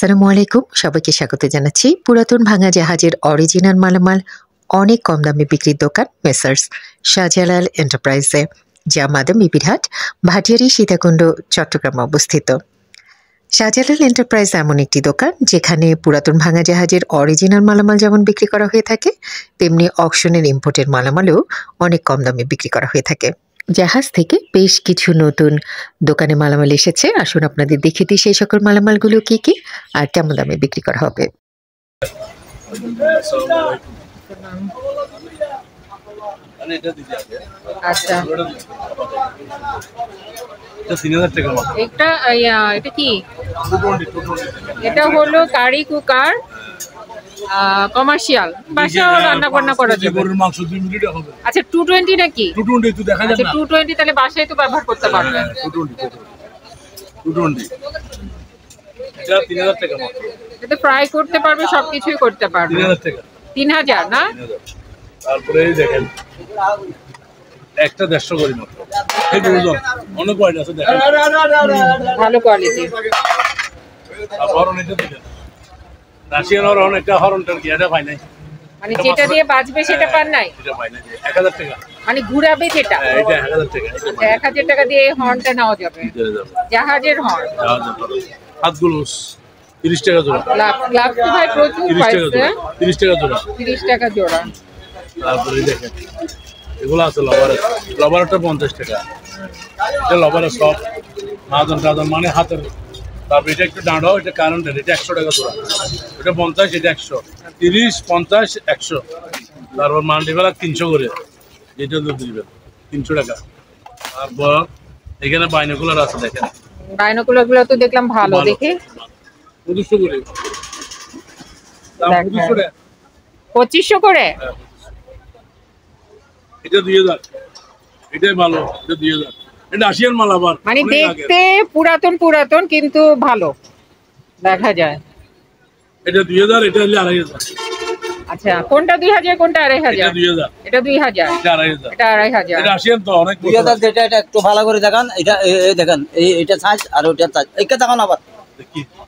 আসসালামু আলাইকুম, সবাইকে স্বাগত জানাচ্ছি পুরাতন ভাঙা জাহাজের অরিজিনাল মালামাল অনেক কম দামে বিক্রির দোকান মেসার্স শাহজালাল এন্টারপ্রাইজে, যা মাদাম বিবিরহাট, ভাটিয়ারি, সীতাকুণ্ড, চট্টগ্রামে অবস্থিত। শাহজালাল এন্টারপ্রাইজ এমন একটি দোকান যেখানে পুরাতন ভাঙা জাহাজের অরিজিনাল মালামাল যেমন বিক্রি করা হয়ে থাকে, তেমনি অকশনের ইম্পোর্টের মালামালও অনেক কম দামে বিক্রি করা হয়ে থাকে। জাহাজ থেকে বেশ কিছু নতুন দোকানে মালামাল এসেছে। আসুন আপনাদের দেখিয়ে দিই সেই সকল মালামালগুলো কি কি আর কেমন দামে বিক্রি করা হবে। আচ্ছা, এটা কি? এটা হলো কারি কুকার, কমার্শিয়াল, বাসায় রান্না বান্না করা যাবে। আচ্ছা, 220 নাকি? 220 তো দেখা যায় না। 220 তাহলে বাসায় তো ব্যবহার করতে পারবেন। 220 এটা 3000 টাকা মাত্র। এতে ফ্রাই করতে পারবে, সবকিছুই করতে পারবে। 3000 টাকা। 3000 না? তারপরে এই দেখেন একটা 150 করে মাত্র। এই দুজন অনেক কোয়ালিটি আছে দেখেন। ভালো কোয়ালিটি। হরন এটা দেখেন। রাশিয়ান হরন, একটা হরনটার কি এটা পাই নাই। মানে যেটা দিয়ে বাজবে সেটা পান নাই? এটা পাই নাই। 1000 টাকা। মানে ঘুরাবে যেটা? এটা 1000 টাকা। 1000 টাকা দিয়ে হর্নটা নেওয়া যাবে। জাহাজের হর্ন। হাতগুলো 30 টাকা জোড়া। লাভ তো ভাই প্রচুর পাইছে। 30 টাকা জোড়া। 30 টাকা জোড়া। তারপরে দেখেন এগুলো আছে লবারটা 50 টাকা। এটা লবারে সব মাজন মানে হাতের। তারপর এটা একটু দাঁড়াও, এটা কারেন্টের, এটা 100 টাকা জোড়া। এটা 50, এটা 100, 30, 50, 100। তারপর মাল্টিপ্লাক 300 করে, যেটা তো দিবেন 300 টাকা। তারপর এখানে বাইনোকুলার আছে দেখেন। বাইনোকুলার গুলো তো দেখলাম ভালো দেখে। 2500 করে। দাম 2500 টাকা। 2500 করে? এটা 2000। এটাই ভালো, এটা 2000। এটা আসিয়ান মাল আবার। মানে দেখতে পুরাতন কিন্তু ভালো দেখা যায়। এটা 2000, এটা হলো 2500। আচ্ছা, কোনটা 2000 কোনটা 2500? এটা 2000। এটা 2000। এটা 2500। এটা 2500। এটা আসিয়ান তো অনেক 2000 যেটা, এটা একটু ভালো করে দেখান। এটা এই দেখেন, এটা সাইজ আর ওটা সাইজ এইটা দেখান আবার।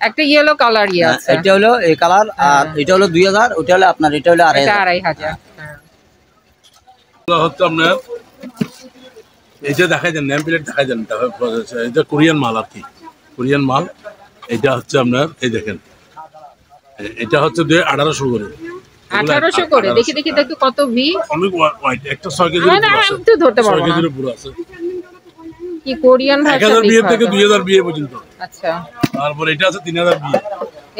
একটা ইয়েলো কালার আছে। এটা হলো এই কালার, আর এটা হলো 2000, ওটা হলো আপনার, এটা হলো 2500। হচ্ছে আপনার এইটা দেখাই দেন, নেম প্লেট দেখাই দেন। এটা কোরিয়ান মাল আর কি, কোরিয়ান মাল। এটা হচ্ছে আপনার এই দেখেন, এটা হচ্ছে 1800 করে। 1800 করে? দেখি দেখি কত ভি। অনেক ওয়াইট, একটা 6 কেজি না আমি তো ধরতে পারবো না। 6 কেজির পুরো আছে। কি কোরিয়ান ভাষা? 1000 বিয়ে থেকে 2000 বিয়ে পর্যন্ত। আচ্ছা, তারপর এটা আছে 3000 বিয়ে।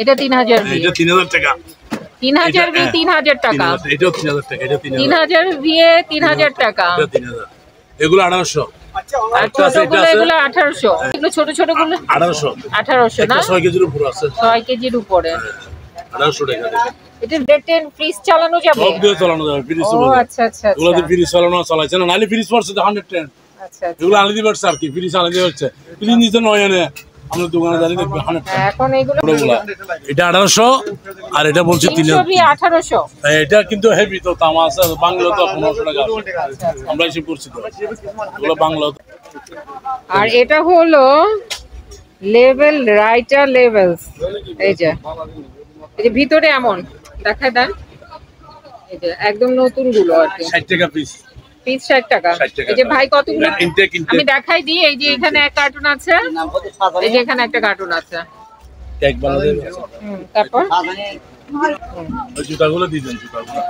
এটা 3000 ভি। এটা 3000 টাকা। 3000 ভি 3000 টাকা। এটাও 3000 টাকা। এটা 3000 ভি 3000 টাকা। এটা 3000। এগুলো 1800। আর ছোটগুলো এগুলো 1800। এগুলো ছোট গুলো 1800 না? 6 কেজির উপরে আছে। 6 কেজির উপরে। 1800 টাকা দেখেন। এটা ডেটেন ফ্রিজ চালানো যাবে? সব দিয়ে চালানো যাবে, ফ্রিজ। ও আচ্ছা আচ্ছা। এগুলো দিয়ে ফ্রিজ চালানো চালাইছে না, নালে ফ্রিজ পড়ছে 110। আচ্ছা আচ্ছা। এগুলো আলাদা বাড়ছে আর কি, ফ্রিজ আলাদা হচ্ছে। ফ্রিজ নিতে নয় এনে আমরা দোকানে দাঁড়িয়ে দেখবে 110। এখন এগুলো এটা 1800 আর এটা বলছে 3000। 1800। এটা কিন্তু হেভি তো, তামা আছে বাংলা তো 1500 টাকা। আমরা এসে করছি তো এগুলো বাংলা। আর এটা হলো লেভেল রাইটার লেভেলস। এই যে ভিতরে এমন দেখায় দেন। এই যে একদম নতুন গুলো আর কি। 60 টাকা পিস। পিস 60 টাকা। এই যে ভাই কতগুলো আমি দেখাই দিই। এই যে এখানে এক কার্টুন আছে, এই যে এখানে একটা কার্টুন আছে। কেক বানাতে। তারপর ওই জুতাগুলো দিয়ে দেন, জুতাগুলো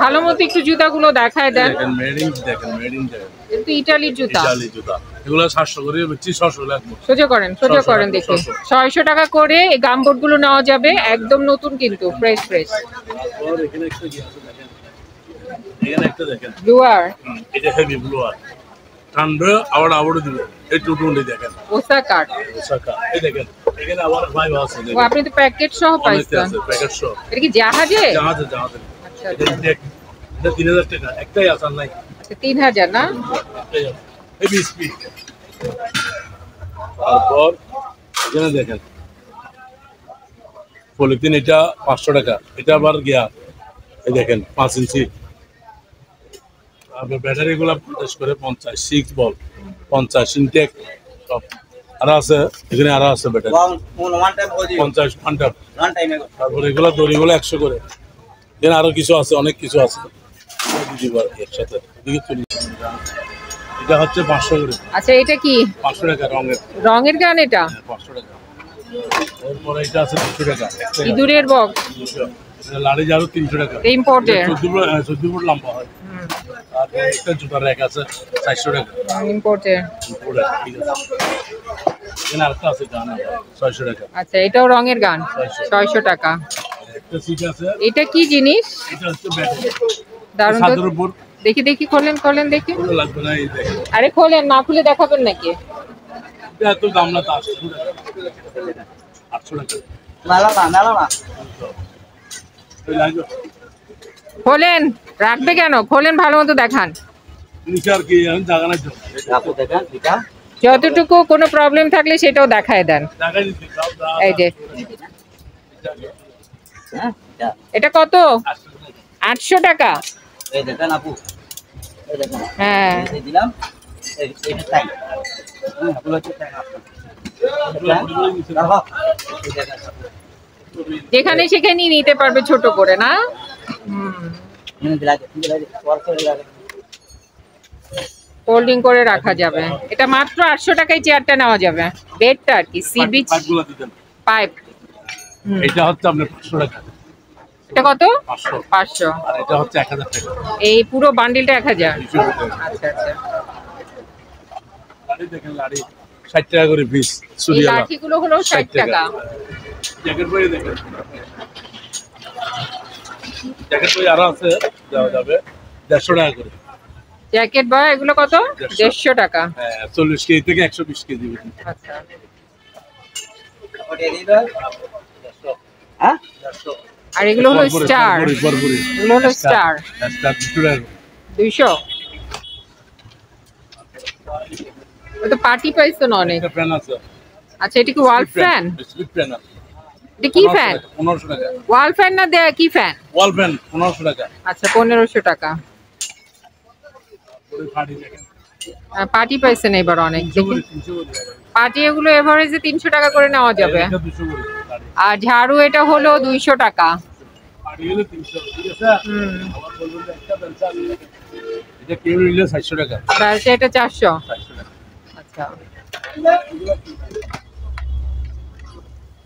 ভালো মতো একটু জুতাগুলো দেখায় দেন। দেখেন মেডিং, দেখেন মেডিং দেখেন। কিন্তু ইটালির জুতা। ইটালি জুতা এগুলো 700 করে বেচি। 600 লাগবে। সোজা করেন দেখি। 600 টাকা করে এই গামবোর্ড গুলো নেওয়া যাবে, একদম নতুন কিন্তু ফ্রেশ। আর এখানে একটা কি আছে দেখেন, এখানে একটা দেখেন ব্লুয়ার। এটা হেভি ব্লুয়ার, ঠান্ডা আবার দিবে। এই 220 দেখেন, ওসাকা। এই দেখেন এখানে আবার ভাই আছে ও আপনি তো প্যাকেট সহ পাইছেন। প্যাকেট সহ। এটা কি জাহাজে? আচ্ছা এটা 3000 টাকা। একটাই আছে আর নাই। আচ্ছা 3000 না? এই বিসপি। তারপর এখানে দেখেন পলিথিন, এটা 500 টাকা। এটা আবার গিয়া এই দেখেন 5 ইঞ্চি। তারপর ব্যাটারি গুলা 50 করে, 50 6 বল 50 ইনটেক সব আরো আছে, এখানে আরো আছে ব্যাটারি ওয়ান টাইম বলছি 50 ঘন্টা। ওয়ান টাইমে তারপরে এগুলো দড়িগুলো 100 করে। এখানে আরো কিছু আছে, অনেক কিছু আছে একসাথে। এটা হচ্ছে 500 করে। আচ্ছা এটা কি 500 টাকা রঙের। রঙের গান এটা? 500 টাকা। এরপরে এটা আছে 200 টাকা। ইঁদুরের বক্স, লাড়ি ঝাড়ু 300 টাকা। ইম্পোর্টেড। 14 ফুট লম্বা হয়। আর একটা জুতার র্যাক আছে 400 টাকা। ইম্পোর্টেড। ঠিক আছে। এখানে আরেকটা আছে গান 600 টাকা। আচ্ছা এটাও রঙের গান 600 টাকা। একটা সিট আছে। এটা কি জিনিস? এটা হচ্ছে ব্যাটারি। দারুণ তো। ছাদের উপর দেখি দেখি, খোলেন খোলেন দেখি। পুরো লাগবে না, এই দেখেন। আরে খোলেন, না খুলে দেখাবেন নাকি? এটা এত দাম না, তো 800 টাকা। 800 টাকা। মেলা না এই লাগবে। খোলেন, রাখবে কেন? খোলেন, ভালো মতো দেখান। নিচে আর কি এখন জায়গা নাই তো। আপু দেখেন এটা যতটুকু কোনো প্রবলেম থাকলে সেটাও দেখায় দেন। জায়গা দিচ্ছি, সব দাম। এই যে হ্যাঁ এটা কত? 800 টাকা। এই দেখেন আপু, এই দেখেন হ্যাঁ এই দিলাম এটা টাইম। হ্যাঁ আপু হচ্ছে টাইম যেখানে সেখানেই নিতে পারবে ছোট করে, না? হোল্ডিং করে রাখা যাবে। এটা মাত্র 800 টাকায় চেয়ারটা নেওয়া যাবে। বেডটা আর কি, সি বিচ পাইপগুলো দিতেন। পাইপ। এটা হচ্ছে আপনার 500 টাকা। এটা কত? 500। 500। আর এটা হচ্ছে 1000 টাকা। এই পুরো বান্ডিলটা 1000। 200 টাকা। আচ্ছা আচ্ছা। লাড়ি দেখেন, লাড়ি 60 টাকা করে পিস। এই সুরিয়ালা লাঠিগুলো হলো 60 টাকা। জ্যাকেট বই দেখেন, জ্যাকেট বই আরো আছে, দেওয়া যাবে 150 টাকা করে। জ্যাকেট বা এগুলো কত? 150 টাকা। হ্যাঁ 40 কেজি থেকে 120 কেজি। আচ্ছা। হ্যাঁ আর এগুলো হলো স্টার। এগুলো হলো স্টার। স্টার 200 টাকা। 200। তো পার্টি প্রাইস তো অনেক। একটা ফ্যান আছে। আচ্ছা এটা কি ওয়াল ফ্যান? স্লিপ ফ্যান আছে। এটা কি ফ্যান? 1500 টাকা। ওয়াল ফ্যান না দেয়া কি ফ্যান? ওয়াল ফ্যান 1500 টাকা। আচ্ছা 1500 টাকা। পুরো ফাটি দেখেন। পার্টি প্রাইসে নেই এবার অনেক। 300 করে। পার্টি এগুলো এভারেজে 300 টাকা করে নেওয়া যাবে। এটা 200 করে। আর ঝাড়ু এটা হলো 200 টাকা। ফাটি হলো 300, ঠিক আছে? আবার বলবেন যে একটা বেলচা নিয়ে, এটা কেউ নিলে 400 টাকা। বেলচা এটা 400। 400 টাকা। আচ্ছা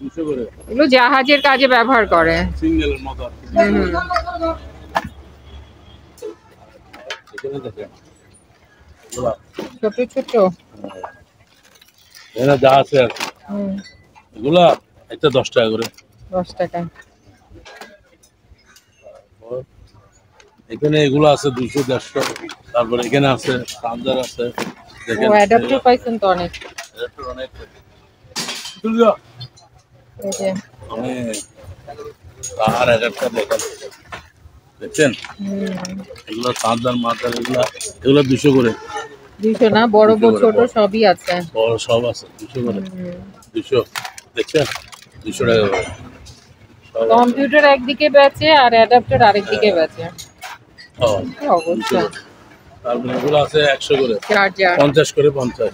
200 করে। এগুলো জাহাজের কাজে ব্যবহার করে। সিঙ্গেলের মতো। হুম। এখানে দেখেন। এগুলা ছোট ছোট। এখানে যা আছে আর কি। এগুলা একটা 10 টাকা করে। 10 টাকা। এখানে এগুলো আছে 200 150। তারপর এখানে আছে চার্জার আছে দেখেন। ও অ্যাডাপ্টার পাইছেন তো অনেক। অ্যাডাপ্টার অনেক। তুলিও এই যে অনেক আর অ্যাডাপ্টার দেখেন, দেখছেন? এগুলো চার্জার মার্জার এগুলো 200 করে। 200 না, বড় বড় ছোট সবই আছে। বড় সব আছে 200 করে। 200 দেখছেন? 200 টাকা করে। কম্পিউটার একদিকে বেচে আর অ্যাডাপ্টার আরেকদিকে বেচে। ও কি অবস্থা। তারপর এগুলো আছে 100 করে। চার্জার 50 করে 50।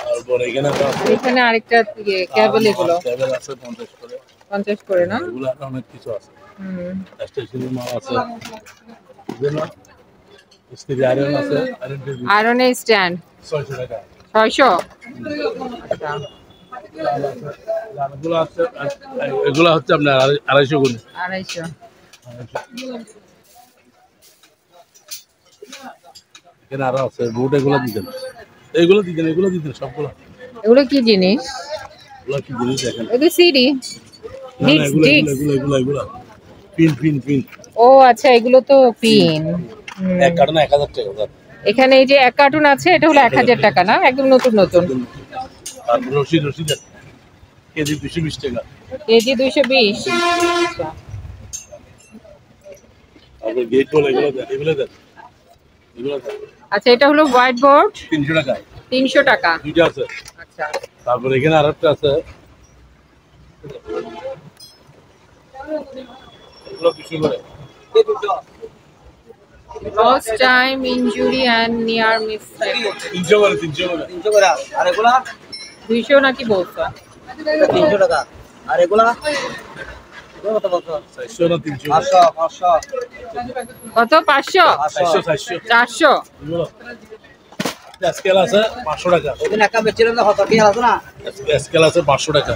তারপর এখানে আছে এখানে আরেকটা কেবল, এগুলো কেবল আছে 50 করে। 50 করে না? এগুলো আর অনেক কিছু আছে। হুম। স্টেশনারি মাল আছে। এজন্য স্টিল আয়রন আছে, আয়রনের স্ট্যান্ড 600 টাকা। 600। আচ্ছা এগুলো আছে, এগুলো হচ্ছে আপনার 250 করে। 250। এখানে আরো আছে বুট, এগুলো দিতেন সবগুলো। এগুলো কি জিনিস? এগুলো কি জিনিস দেখেন। এগুলো সিডি না, না, এগুলো পিন। ও আচ্ছা, এগুলো তো পিন। এক কার্টন 1000 টাকা। এখানে এই যে 1 কার্টুন আছে, এটা হলো 1000 টাকা না? একদম নতুন নতুন। আর রশিদ কেজি 220 টাকা। কেজি 220। আচ্ছা তারপর গেট বল, এগুলো দেন। আচ্ছা এটা হলো হোয়াইট বোর্ড 300 টাকা। 300 টাকা। দুইটা আছে। আচ্ছা তারপর এখানে আরেকটা আছে, এগুলো 200 করে। Loss time injury and near miss. 300 করে। 300 করে। আর এগুলা 200 নাকি বলছো? 300 টাকা। আর এগুলা কত বলছো? 400 না 300? 500 কত? 500? 400 400? এগুলো স্কেল আছে 500 টাকা। ওদিন একটা বেচছিলাম না, কত কি আছে না? স্কেল আছে 500 টাকা।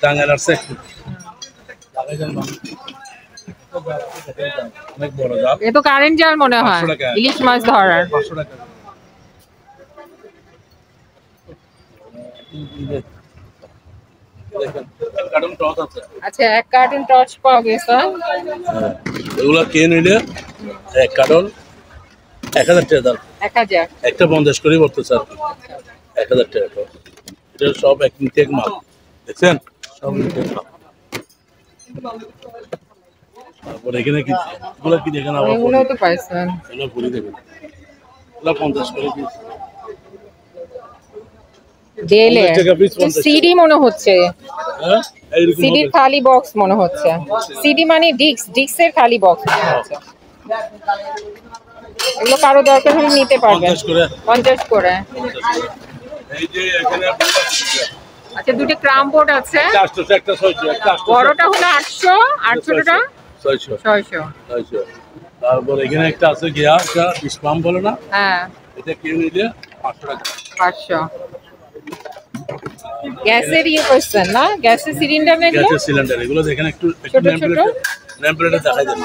টাঙ্গাইল আর সেক অনেক বড় জাল। এ তো কারেন্ট জাল মনে হয়, 500 টাকা। ইলিশ মাছ ধরার। 500 টাকা। দেখেন কার্টুন টস আছে। আচ্ছা, 1 কার্টুন টর্চ পাওয়া গেছে। এগুলো কে নিলে 1 কার্টুন 1000 টাকা দাম। 1000? একটা 50 করে পড়তেছে আর কি। 1000 টাকা টস। এটা সব এক ইনটেক মাল, দেখছেন সব ইনটেক মাল। তারপর এখানে কি এগুলো কি দেখেন আবার এগুলো তো পাইছেন। এগুলো পুরি দেখেন, এগুলো 50 করে পিস। ডেলে 50 টাকা piece, 50 সিডি মনে হচ্ছে, হ্যাঁ এইরকম সিডির হবে। খালি বক্স মনে হচ্ছে। সিডি মানে ডিক্সের খালি বক্স মনে হচ্ছে। এগুলো কারো দরকার হলে নিতে পারবেন। 50 করে। 50 করে। এই যে এখানে আচ্ছা, দুটো ক্রাম বোর্ড আছে। একটা 800 একটা 600 একটা 800 বড়টা হলো 800 আর ছোটটা 600 600। 600। তারপর এখানে একটা আছে গিয়া একটা ডিসপাম্প বলে না, হ্যাঁ, এটা কিনে নিলে 500 টাকা। 500। গ্যাসের ইয়ে করছেন না, গ্যাসের সিলিন্ডার না এগুলো? গ্যাসের সিলিন্ডার এগুলো দেখেন একটু ছোট ছোট? নেম প্লেটে দেখাই দেন।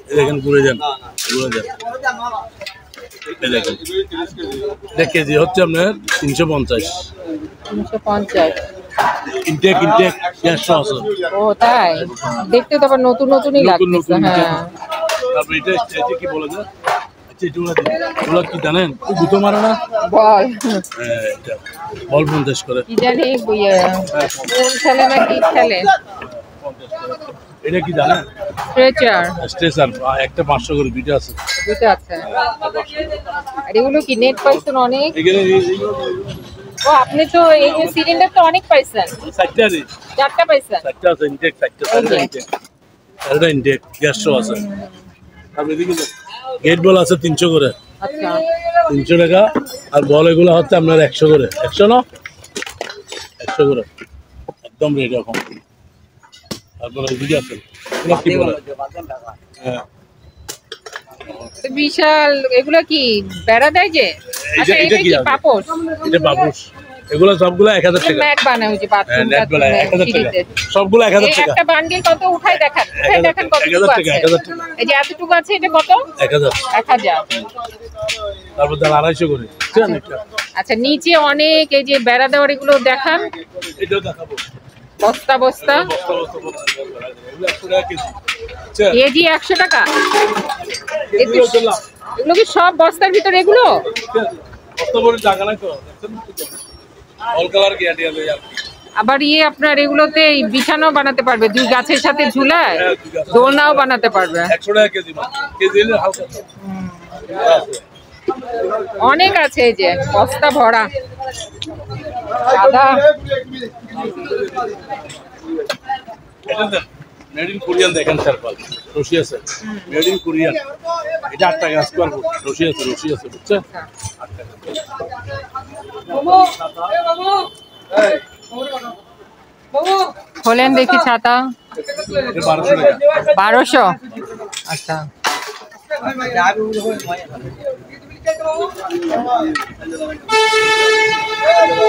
এই দেখেন ঘুরে যান, ঘুরে যান। এই দেখেন এটা কেজি হচ্ছে আপনার 350। 350। ইনটেক গ্যাস আছে। ও তাই? দেখতে তো আবার নতুন নতুনই নতুন লাগছে। নতুন হ্যাঁ। তারপর এটা কি বলে যায়, আচ্ছা এগুলো কি জানেন, গুতো মারে না? বল। হ্যাঁ এটা বল 50 করে। কি জানি কোন খেলে না কি খেলে? 50 করে। এটা কি জানেন? স্ট্রেচার। স্টেশন একটা 500 করে দুইটা আছে। দুটো আছে। আর এগুলো কি নেট পাইছেন অনেক? এখানে ও, আপনি তো এই যে সিলিন্ডার তো অনেক পাইছেন। 4টা পাইছেন। চারটা আছে ইনটেক, চারটা ইনটেক গ্যাস আছে। তারপর এদিকে গেট বল আছে 300 করে। আচ্ছা। 300 টাকা। আর বল এগুলো হচ্ছে আপনার 100 করে। 100 না 100 করে একদম রেট এখন। তারপর এদিকে আছে এগুলো কি বলে, হ্যাঁ তো বিশাল, এগুলো কি বেড়া দেয় যে? আচ্ছা, এটা এটা কি কি আছে? পাপোশ? এটা বাবুস। এগুলো সবগুলো 1000 টাকা। ম্যাট বানায় ওই যে হ্যাঁ বাথরুম নেট বেলা 1000 টাকা। সিঁড়িতে। সবগুলো 1000 এই টাকা। একটা বান্ডিল কত উঠাই দেখান, উঠাই দেখান কতটুকু 1000 আছে। টাকা, 1000 টাকা। এই যে এতটুকু আছে, এটা কত? 1000। 1000। তারপর তাহলে 250 করে। বুঝছেন এটা? আচ্ছা, নিচে অনেক এই যে বেড়া দেওয়ার এগুলো দেখান, এটাও দেখাবো। বস্তা বস্তা। বস্তা বস্তা বস্তা। এগুলো 100 টাকা কেজি। আচ্ছা কেজি 100 টাকা? এগুলো হচ্ছে লাভ। এগুলো কি সব বস্তার ভিতরে এগুলো? কত বড় জায়গা না তো, দেখছেন? অল কালার গ্যারান্টি আছে আর কি। আবার ইয়ে আপনার এগুলোতে এই বিছানাও বানাতে পারবে, দুই গাছের সাথে ঝুলায় হ্যাঁ, দুই গাছের। দোলনাও বানাতে পারবে। 100 টাকা কেজি মাত্র। কেজি হলে হালকা আছে। অনেক আছে এই যে বস্তা ভরা সাদা। এটা দেন মেড ইন কোরিয়ান, দেখেন সারপাল রশি আছে মেড ইন কোরিয়ান। এটা 8 টাকা আজকে পারবো। রশি আছে বুঝছেন? 8 টাকা। খোলেন দেখি ছাতা। এটা 1200 টাকা। 1200? আচ্ছা।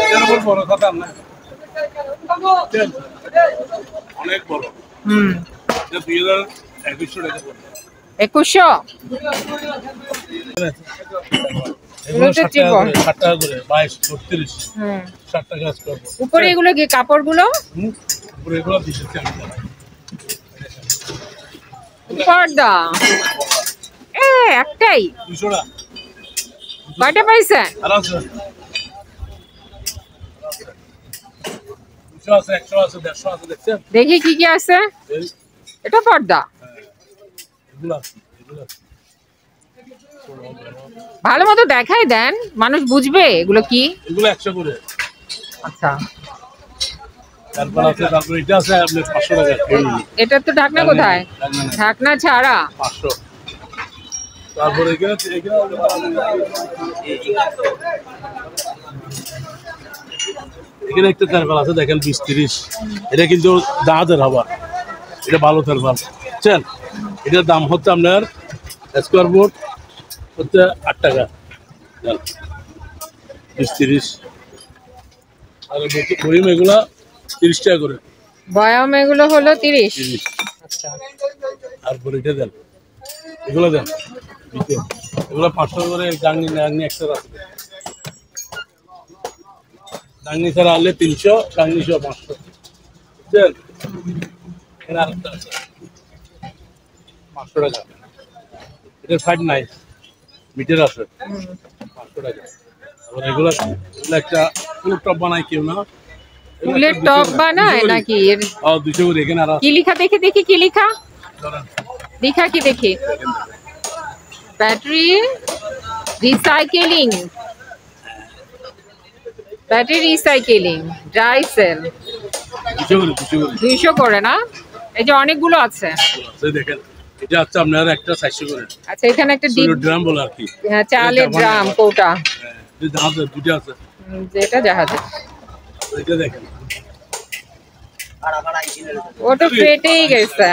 এটার উপর বড় কথা না, অনেক বড়। এটা 2100 টাকা পড়বে। 2100? এগুলো তো 60 চিপ। টাকা করে, 60 টাকা করে 22 32 60 টাকা কাজ করবো। উপরে এগুলো কি কাপড়গুলো? উপরে এগুলো 20 টাকা। পর্দা একটাই? 200 টাকা। কয়টা পাইছেন? আরামসে 200 আছে, 100 আছে, 150 আছে, দেখছেন? দেখি কি কি আছে। এটা পর্দা? এগুলো আছে, এগুলো আছে। ভালো মতো দেখাই দেন, মানুষ বুঝবে এগুলো কি। এগুলো 100 করে। আচ্ছা। তারপর এটা আছে আপনার 500 টাকা। এটা তো ঢাকনা কোথায়? ঢাকনা ছাড়া 500। তারপর এখানে এখানে একটা তেরপাল আছে দেখেন 20-30, এটা কিন্তু দাঁতের হবার, এটা ভালো তেরপাল বুঝছেন। এটার দাম হচ্ছে আপনার স্কোয়ার ফুট হচ্ছে 8 টাকা, 20-30। আর বইম এগুলা 30 টাকা করে, বয়াম এগুলো হলো 30। আচ্ছা, আর বড়িটা দেন, এগুলো দেন এগুলো 500 করে। ডাংনি একটা আছে, ডাংনি ছাড়া হলে 300, ডাংনি সহ 500 বুঝছেন। এখানে আরেকটা আছে 500 টাকা, এটার ফাইট নাই, মিটার আছে 500 টাকা। আবার এগুলো একটা ফুলের টপ বানায় কেউ না, ফুলের টপ বানায় নাকি? 200 করে। এখানে আর কি লেখা দেখি দেখি, কি লেখা দেখা কি দেখি? Battery recycling, battery recycling dry sell 200 করে না? এই যে অনেকগুলো আছে দেখেন, এটা হচ্ছে আপনার একটা 400 করে। আচ্ছা, এখানে একটা ডিপ ড্রাম বলে আর কি, চালের ড্রাম কৌটা, জাহাজের দুটো আছে, যেটা জাহাজের। এটা দেখেন ওটা ফেটেই গেছে।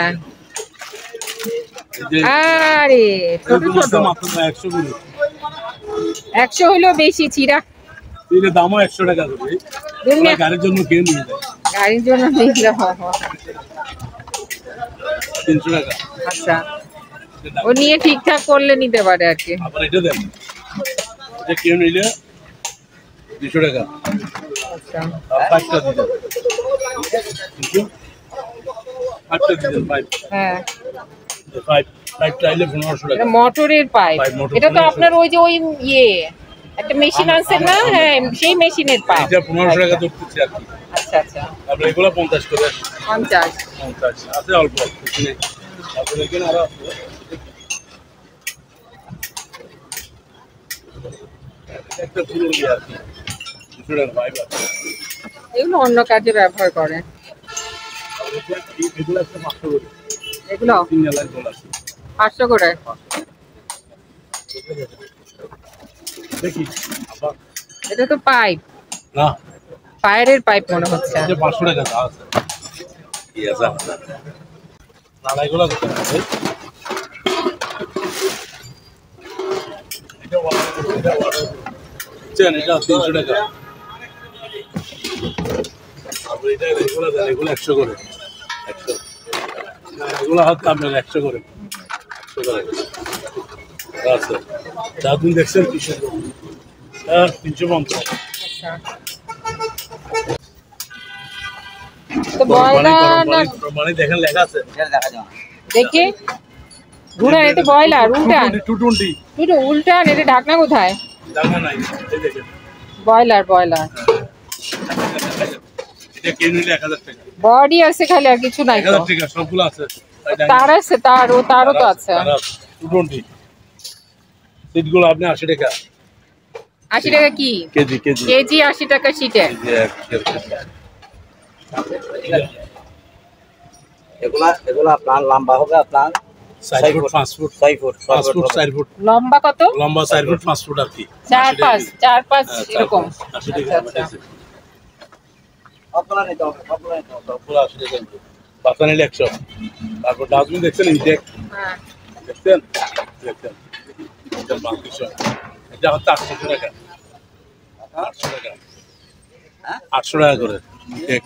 আরে ছোট ছোট, মাত্র 100 করে। 100 হইলেও বেশি চিরা। এর দামও 100 টাকা করে, গাড়ির জন্য কেউ নিয়ে যায়, গাড়ির জন্য নিলে 300 টাকা। আচ্ছা, ও নিয়ে ঠিকঠাক করলে নিতে পারে আর কি। আবার এটা দেন, এটা কেউ নিলে 200 টাকা। আচ্ছা, আর 5টা দিবেন, 8টা দিবেন, 5 হ্যাঁ, 5 চাইলে 1500 টাকা। এটা মোটরের পাইপ। পাইপ, মোটর এটা তো 1500 আপনার ওই যে ওই ইয়ে একটা মেশিন আছে না? হ্যাঁ, সেই মেশিনের পাইপ। এটা 1500 টাকা ধরতেছি আর কি। আচ্ছা আচ্ছা, তারপরে এগুলো 50 করে, 50। 50 আছে অল্প কিছু নেই। তারপরে এখানে আরো আছে, একটা পুরো ইয়ে আর কি, 200 টাকা পাইপ আছে। এগুলো অন্য কাজে ব্যবহার করে। আর এগুলো আছে 500 করে, এগুলো 3 লাখ ডলার 500 করে। দেখি। আবার এটা তো পাইপ, না, ফায়ারের পাইপ মনে হচ্ছে। এটা 500 টাকা দাম আছে। কি আছে না, এগুলো কত আছে? এটা এটা 300 টাকা। তারপরে এটা এগুলো দেন, এগুলো 100 করে, 100 না, এগুলো হচ্ছে আপনার 100 করে, 100 করে আছে। যা তুমি দেখছেন 350। আচ্ছা, তো বয়লার না মানে দেখেন লেখা আছে, এটা দেখা যায় না। দেখি ঘুরা, এটা বয়লার উল্টান, 220 একটু উল্টান। এটা ঢাকনা কোথায়? জানা নাই, এই দেখেন বয়লার, বয়লার এটা কিনে নিলে 1000 টাকা। বডি আছে খালি, আর কিছু নাই তো? 1000 টাকা সবগুলো আছে। তার আছে, তার ও তারও তো আছে। 220 সিটগুলো আপনি 80 টাকা 80 টাকা কি কেজি, কেজি কেজি? 80 টাকা শিটে। এগুলা আপনার লম্বা হবে আপনার 4 foot 5 foot 6 foot 5 foot 4 foot লম্বা কত? লম্বা 4 ফুট 5 ফুট আর কি, 4-5 এরকম। 80 টাকা আচ্ছা, আচ্ছা। আপনারা নিতে হবে, আপনারা নিতে হবে। সবগুলো 80 টাকা বাচ্চা নিলে 100। তারপর ডাস্টবিন দেখছেন, ইনটেক হ্যাঁ, দেখছেন, দেখছেন এটা 3500, এটা হচ্ছে 800 টাকা, 800 টাকা, 800 টাকা করে ইনটেক।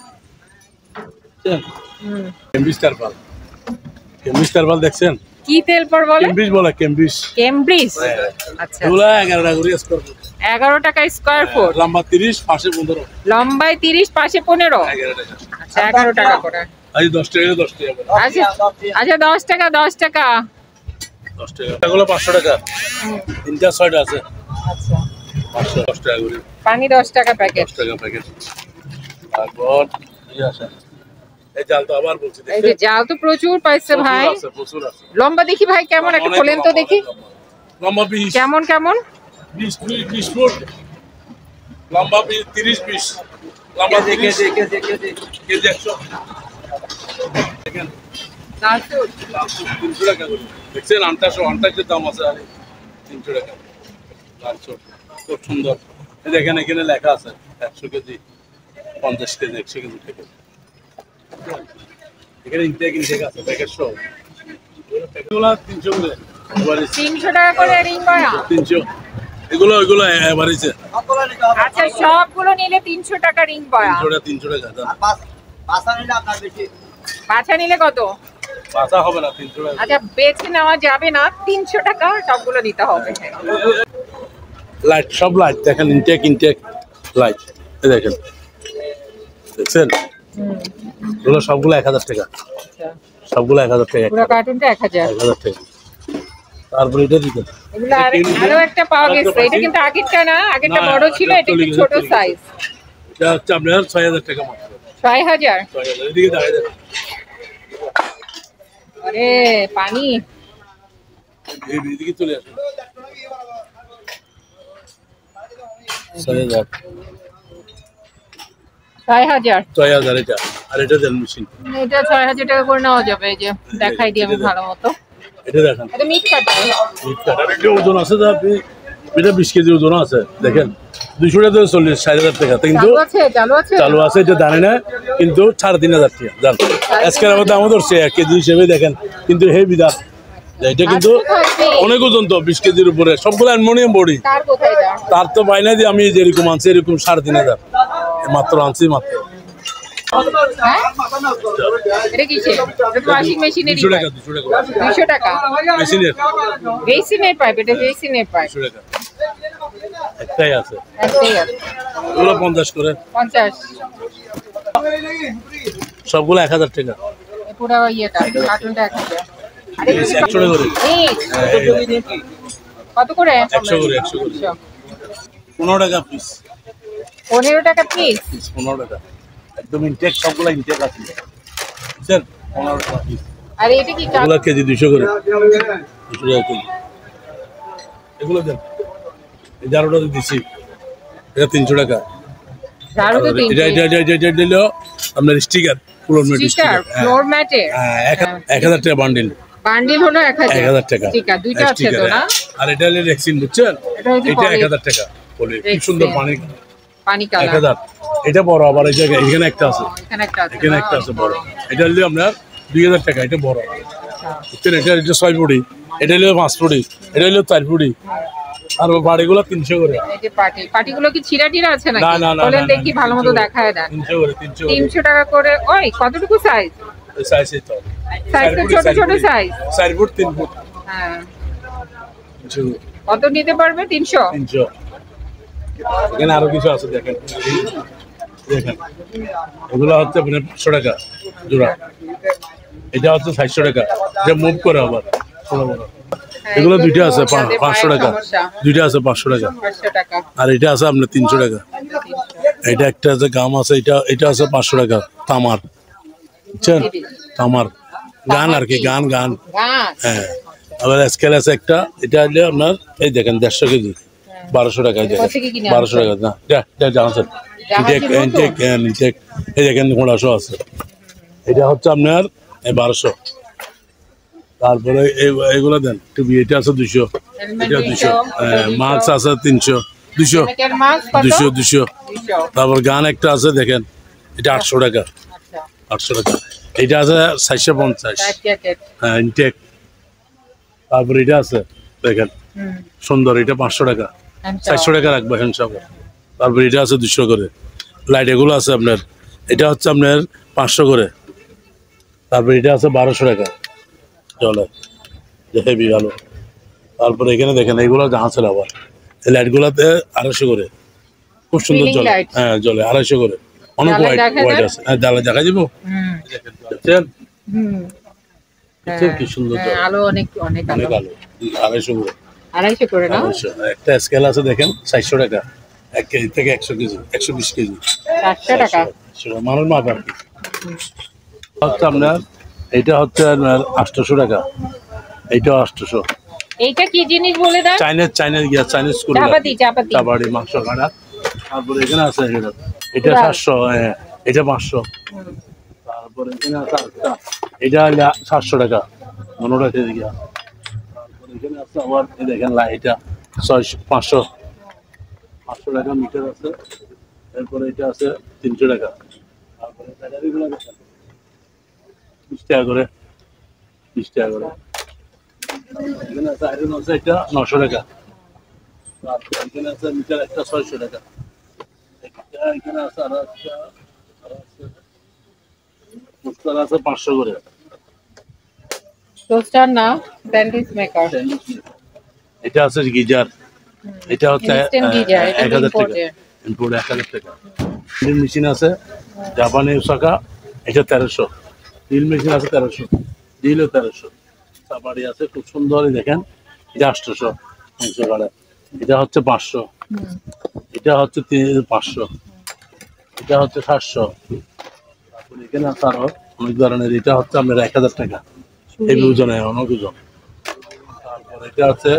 দেখছেন হুম। কেমব্রিজ টারপাল, কেমব্রিজ টারপাল দেখছেন? কি তেল পর বলে? কেমব্রিজ বলে, কেমব্রিজ। কেমব্রিজ। আচ্ছা, এগুলো 11 টাকা করে স্কয়ার ফুট, 11 টাকা স্কয়ার ফুট। লম্বা 30 পাশে 15, লম্বায় 30 পাশে 15। 11 টাকা। আচ্ছা, 11 টাকা করে। আজ 10 টাকা, 10 টাকা করে, আচ্ছা আচ্ছা, 10 টাকা, 10 টাকা। 10 টাকা। এগুলো 500 টাকা, তিনটা 6টা আছে, আচ্ছা, 510 টাকা করে, পানি 10 টাকা প্যাকেট। 10 টাকা প্যাকেট। তারপর এই আছে, এই জাল তো আবার বলছি, এই যে জাল তো প্রচুর পাইছে ভাই। প্রচুর আছে। লম্বা দেখি ভাই কেমন, একটা অনেক খোলেন তো লম্বা, দেখি। অনেক লম্বা। লম্বা 20, কেমন কেমন? 20 ফুট, লম্বা 30-20, লম্বা 30 কেজি কেজি 100। দেখেন লাল ফুট। 300 টাকা করে, দেখছেন আন্টাজের দাম আছে, আরে 300 টাকা লাল চোট, খুব সুন্দর। এই দেখেন এখানে লেখা আছে 100 কেজি 50 কেজি 100 কেজি থেকে এখানে ইনটেক আছে প্যাকেট সহ এগুলো 300 করে এবারে 300 টাকা করে রিং বয়া 300 এগুলো এবারেছে আচ্ছা সবগুলো নিলে 300 টাকা রিং বয়া 300 টাকা পাঁচা নিলে আপনার বেশি বাছা নিলে কত পাতা হবে না 300 টাকা আচ্ছা বেছে নেওয়া যাবে না 300 টাকা সবগুলো নিতে হবে লাইট সব লাইট দেখেন ইনটেক লাইট এই দেখেন দেখছেন এগুলো সবগুলো 1000 টাকা সবগুলো 1000 টাকা পুরো কার্টুনটা 1000 1000 টাকা তারপরে এটা দিবেন এগুলো আরো একটা পাওয়া গেছে এটা কিন্তু আগেরটা না আগেরটা বড় ছিল এটা একটু ছোট সাইজ এটা হচ্ছে আপনার 6000 টাকা মাত্র 6000 6000 এদিকে দাঁড়িয়ে দেখেন আরে পানি এদিকে চলে আসুন 6000 6000 এটা আর এটা দেন মেশিন এটা 6000 টাকা করে নেওয়া যাবে এই যে দেখাই দিই আমি ভালো মতো এটা দেখেন এটা মিট কাটা এটা ওজন আছে যা আপনি এটা 20 কেজি ওজন আছে দেখেন 200 টাকা 40 6000 টাকা কিন্তু চালু আছে এটা জানি না কিন্তু 3500 টাকা জান আজকের আমাদের দাম ধরছে 1 কেজি হিসেবে দেখেন কিন্তু হেভি দাম এটা কিন্তু অনেক ওজন তো 20 কেজির উপরে সবগুলো অ্যালুমিনিয়াম বডি তার কোথায় দাও তার তো বাইনা দিয়ে আমি যেরকম আনছি এরকম 3500 মাত্র আনছি মাত্র এটা কিসে এটা ওয়াশিং মেশিনের 200 টাকা 200 টাকা মেশিনের বেসিনের পাইপ এটা বেসিনের পাইপ 200 টাকা একটাই আছে একটাই আছে এগুলো 50 করে 50 সবগুলো 1000 টাকা পুরো ইয়েটা কার্টুনটা 1000 আরে 100 টাকা করে কত করে 100 করে 15 টাকা পিস 15 টাকা পিস 15 টাকা একদম ইনটেক সবগুলো ইনটেক আছে বুঝছেন 15 টাকা পিস আরে এটা কি এগুলো কেজি 200 করে 200 টাকা কেজি এগুলো দেন এই জারোটা দিছি এটা 300 টাকা ঝাড়ু তো এটা দিল আপনার sticker floor mat sticker floor ম্যাটে 1000 টাকা বান্ডিল হলো 1000 টাকা স্টিকার দুইটা আছে তো না আর এটা হলো রেক্সিন বুঝছেন এটা 1000 টাকা বলে কি সুন্দর পানি কালার 1000 এটা বড় আবার এই জায়গায় এখানে একটা আছে এখানে একটা আছে বড় এটা হলো আপনার 2000 টাকা এটা বড় বুঝছেন এটা 6 ফুটি এটা হলো 5 ফুটি এটা হলো 4 ফুটি আর বাড়িগুলো 300 করে এই যে পাটিগুলো কি ছিড়া টিড়া আছে নাকি না বলেন দেখি ভালো মতো দেখায় দেন 300 করে 300 টাকা করে ওই কতটুকু সাইজ সাইজ তো সাইজ তো ছোট সাইজ 4 ফুট 3 ফুট হ্যাঁ 300 কত নিতে পারবে 300 এখানে আরো কিছু আছে দেখেন দেখেন এগুলো হচ্ছে 500 টাকা জোড়া এটা হচ্ছে 700 টাকা যে মুভ করে আবার এগুলো দুইটা আছে 500 টাকা দুইটা আছে 500 টাকা আর এটা আছে আপনার 300 টাকা এটা একটা আছে গাম আছে এটা আছে 500 টাকা তামার বুঝছেন তামার গান আর কি গান হ্যাঁ আবার স্কেল আছে একটা এটা হলে আপনার এই দেখেন 150 কেজি 1200 টাকা দেখেন 1200 টাকা না জানছেন ইনটেক এই দেখেন ঘোড়াশো আছে এটা হচ্ছে আপনার 1200 তারপরে এগুলো দেন টুপি এটা আছে 200 এটা 200 মাস্ক আছে 300 200 তারপর গান একটা আছে দেখেন এটা 800 টাকা 800 টাকা এটা আছে 750 হ্যাঁ ইনটেক তারপর এটা আছে দেখেন সুন্দর এটা 500 টাকা 400 টাকা রাখবো হ্যান্ডসাপ তারপর এটা আছে 200 করে লাইট এগুলো আছে আপনার এটা হচ্ছে আপনার 500 করে তারপর এটা আছে 1200 টাকা চলে হেভি ভালো তারপরে এখানে দেখেন এইগুলো জাহাজের আবার এই লাইটগুলোতে 250 করে খুব সুন্দর জলে হ্যাঁ জলে 250 করে অনেক হোয়াইট আছে হ্যাঁ জ্বালা দেখা যাবো দেখছেন কি সুন্দর আলো অনেক আলো 250 করে না একটা স্কেল আছে দেখেন 400 টাকা 1 কেজি থেকে 100 কেজি 120 কেজি 400 টাকা মানুষ মাপ আর কি হচ্ছে আপনার এটা হচ্ছে 800 টাকা এইটা 800 এইটা কি জিনিস বলে দাও চাইনিজ করে চাপাতি মাংস কাটা তারপরে এখানে আছে এটা 700 এটা 500 তারপরে এখানে আছে এটা 700 টাকা মনোটা কেজি গিয়া তারপরে এখানে আছে আবার এই দেখেন এটা 500 টাকা মিটার আছে এরপরে এটা আছে 300 টাকা। তারপরে ব্যাটারিগুলো দেখেন 20 টাকা করে, 20 টাকা করে। এখানে আছে আয়রন আছে, এটা 900 টাকা। তারপরে এখানে আছে মিটার একটা 600 টাকা। এখানে আছে আর একটা পোস্টার আছে 500 করে। টোস্টার না, স্যান্ডউইচ মেকার। এটা আছে গিজার, এটা হচ্ছে ইনস্ট্যান্ট গিজার, এটা 1000 টাকা। ইম্পোর্টেড। ইম্পোর্ট 1000 টাকা। ড্রিল মেশিন আছে জাপানি ওসাকা, এটা 1300। ড্রিল মেশিন আছে 1300, ড্রিলও 1300। সাবাড়ি আছে খুব সুন্দর, দেখেন এটা 800 মাংস কাটা। এটা হচ্ছে 500, এটা হচ্ছে 500, এটা হচ্ছে 700। তারপরে এখানে আছে আরো অনেক ধরনের, এটা হচ্ছে আপনার 1000 টাকা। এই ওজনে অনেক ওজন। তারপর এটা আছে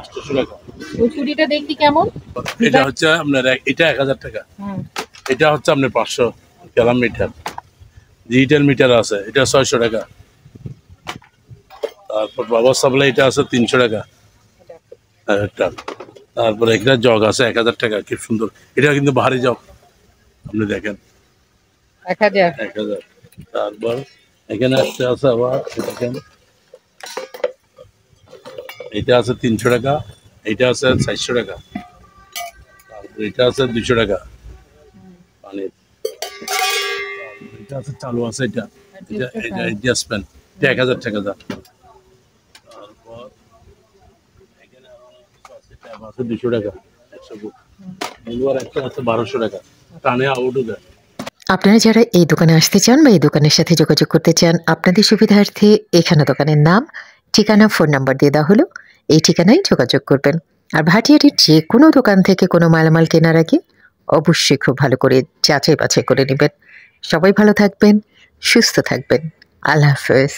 800 টাকা। ওই চুড়িটা দেখি কেমন। এটা হচ্ছে আপনার এটা 1000 টাকা। এটা হচ্ছে আপনার 500 গ্রাম মিটার। ডিজিটাল মিটার আছে, এটা 600 টাকা। তারপর বাবা সাপ্লাই এটা আছে 300 টাকা একটা। তারপর একটা জগ আছে 1000 টাকা, কি সুন্দর। এটা কিন্তু ভারী জগ, আপনি দেখেন 1000। 1000। তারপর এখানে একটা আছে আবার, দেখেন এটা আছে 300 টাকা, এটা আছে 400 টাকা। তারপর এটা আছে 200 টাকা পানির। এটা আছে চালু আছে, এটা এটা এটা অ্যাডজাস্টমেন্ট, এটা 1000 টাকা দাম। তারপর এখানে আছে ট্যাব আছে 200 টাকা 100 ফুট। মুলোয়ার একটা আছে 1200 টাকা, টানে আউটও দেয়। আপনারা যারা এই দোকানে আসতে চান বা এই দোকানের সাথে যোগাযোগ করতে চান, আপনাদের সুবিধার্থে এখানে দোকানের নাম, ঠিকানা, ফোন নাম্বার দিয়ে দেওয়া হলো। এই ঠিকানায় যোগাযোগ করবেন। আর ভাটিয়ারির যে কোনো দোকান থেকে কোনো মালামাল কেনার আগে অবশ্যই খুব ভালো করে যাচাই বাছাই করে নেবেন। সবাই ভালো থাকবেন, সুস্থ থাকবেন। আল্লাহ হাফেজ।